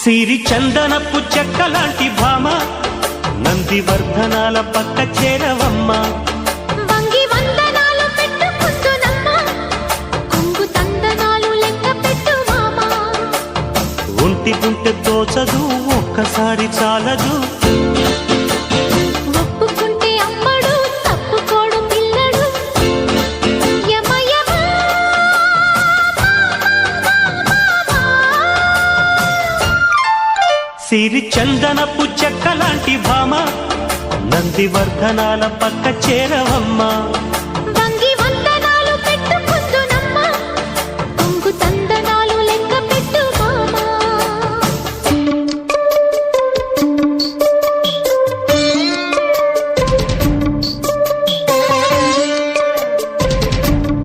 సిరి చందనపు చెక్కలాంటి భామ నందివర్ధనాల పక్క చేరవమ్మ వంగి వందనాలు పెట్టుకుంటున్నమ్మ కొంగు తందనాలు లెక్క పెట్టు మామ ఒంటి గుంటె తోచదు ఒక్కసారి చాలదు ఒప్పుకుంటే అమ్మడు తప్పుకోడు పిల్లడు యమ యమ సిరి చందనపు చెక్కలాంటి భామ నందివర్ధనాల పక్క చేరవమ్మ